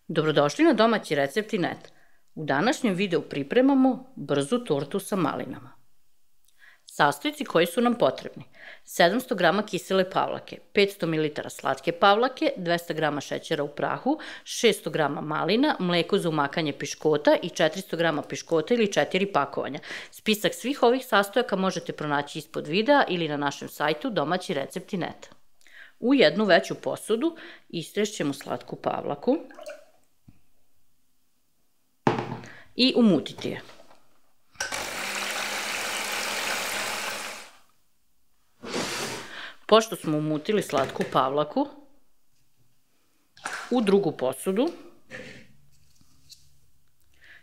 Dobrodošli na Domaći recepti net. U današnjem videu pripremamo brzu tortu sa malinama. Sastojci koji su nam potrebni: 700 g kisele pavlake, 500 ml slatke pavlake, 200 g šećera u prahu, 600 g malina, mleko za umakanje piškota i 400 g piškota ili 4 pakovanja. Spisak svih ovih sastojaka možete pronaći ispod videa ili na našem sajtu Domaći recepti net. U jednu veću posudu istrešćemo slatku pavlaku i umutiti je. Pošto smo umutili slatku pavlaku, u drugu posudu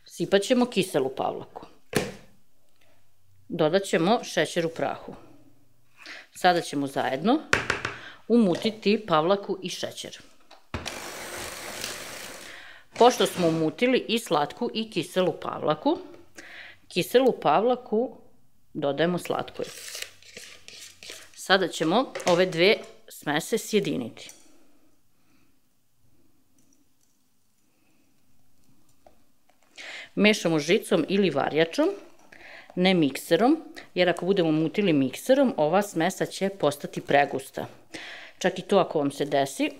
sipat ćemo kiselu pavlaku. Dodat ćemo šećer u prahu. Sada ćemo zajedno umutiti pavlaku i šećer. Pošto smo umutili i slatku i kiselu pavlaku dodajemo slatkoj. Sada ćemo ove dve smese sjediniti. Mešamo žicom ili varjačom, ne mikserom, jer ako budemo mutili mikserom, ova smesa će postati pregusta. Čak i to ako vam se desi,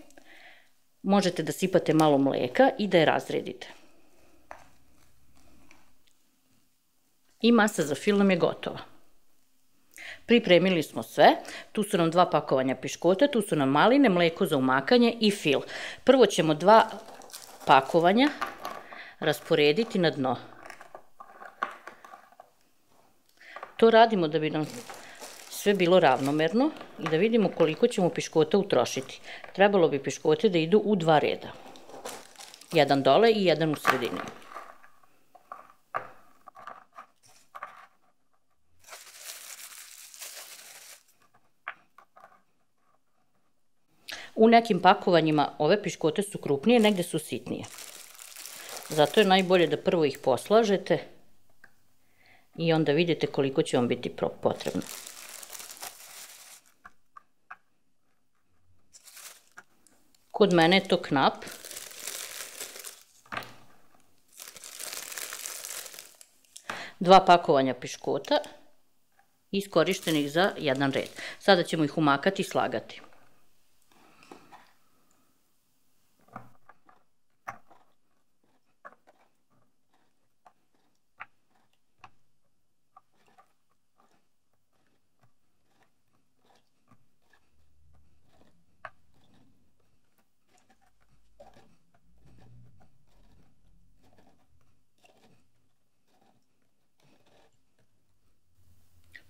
možete da sipate malo mleka i da je razredite. I masa za fil nam je gotova. Pripremili smo sve, tu su nam 2 pakovanja piškota, tu su nam maline, mleko za umakanje i fil. Prvo ćemo 2 pakovanja rasporediti na dno. To radimo da bi nam sve bilo ravnomerno i da vidimo koliko ćemo piškota utrošiti. Trebalo bi piškote da idu u 2 reda. Jedan dole i jedan u sredini. U nekim pakovanjima ove piškote su krupnije, negde su sitnije. Zato je najbolje da prvo ih poslažete i onda vidite koliko će vam biti potrebno. Kod mene je to knap. Dva pakovanja piškota iskorištenih za jedan red. Sada ćemo ih umakati i slagati.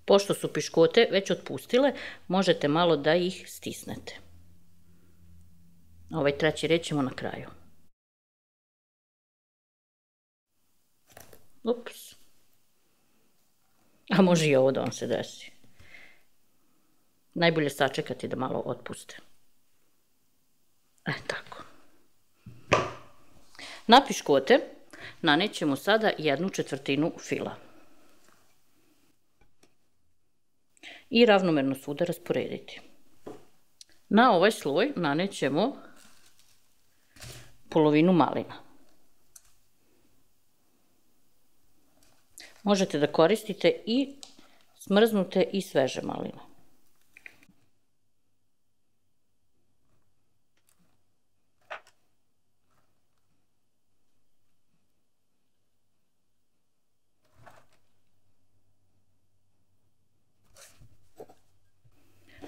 Pošto su piškote već otpustile, možete malo da ih stisnete. Ovaj treći red ćemo na kraju. Ups. A može i ovo da vam se desi. Najbolje sačekati da malo otpuste. Tako. Na piškote nanećemo sada 1/4 fila. I ravnomerno svuda rasporediti. Na ovaj sloj nanećemo polovinu malina. Možete da koristite i smrznute i sveže maline.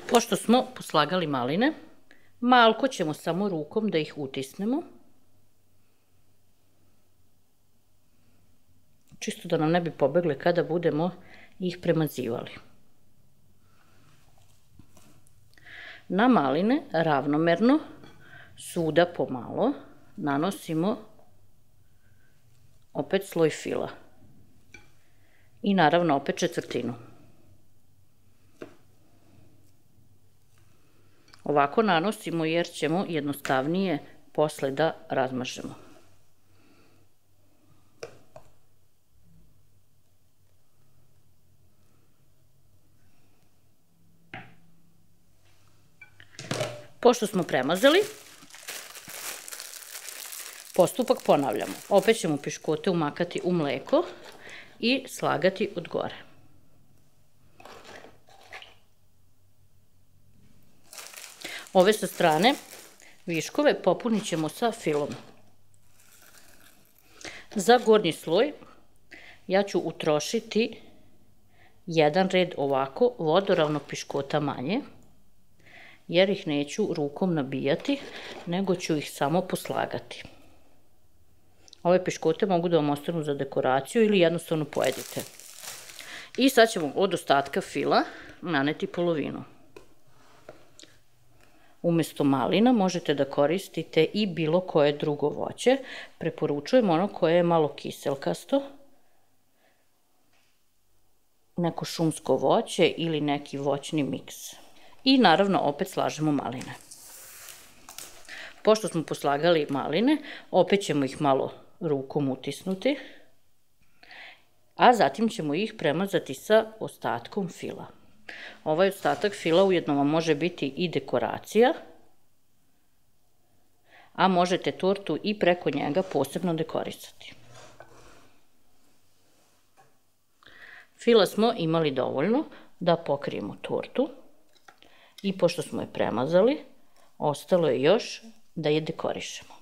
Pošto smo poslagali maline, malko ćemo samo rukom da ih utisnemo. Čisto da nam ne bi pobegle kada budemo ih premazivali. Na maline ravnomerno, svuda pomalo, nanosimo opet sloj fila. I naravno opet 1/4. Ovako nanosimo jer ćemo jednostavnije posle da razmažemo. Pošto smo premazali, Postupak ponavljamo. Opet ćemo piškote umakati u mleko i slagati od gore. Ove sa strane viškove popunit ćemo sa filom. Za gornji sloj ja ću utrošiti jedan red ovako vodoravnog piškota manje, jer ih neću rukom nabijati, nego ću ih samo poslagati. Ove piškote mogu da vam ostanu za dekoraciju ili jednostavno pojedite. I sad ćemo od ostatka fila naneti polovinu. Umesto malina možete da koristite i bilo koje drugo voće. Preporučujem ono koje je malo kiselkasto, neko šumsko voće ili neki voćni miks. I naravno opet slažemo maline. Pošto smo poslagali maline, opet ćemo ih malo rukom utisnuti, a zatim ćemo ih premazati sa ostatkom fila. Ovaj ostatak fila ujedno vam može biti i dekoracija, a možete tortu i preko njega posebno dekorisati. Fila smo imali dovoljno da pokrijemo tortu i pošto smo je premazali, ostalo je još da je dekorišemo.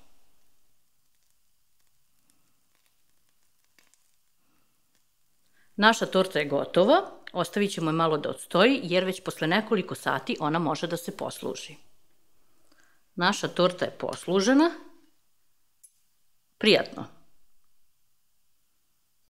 Naša torta je gotova, ostavit ćemo je malo da odstoji jer već posle nekoliko sati ona može da se posluži. Naša torta je poslužena. Prijatno!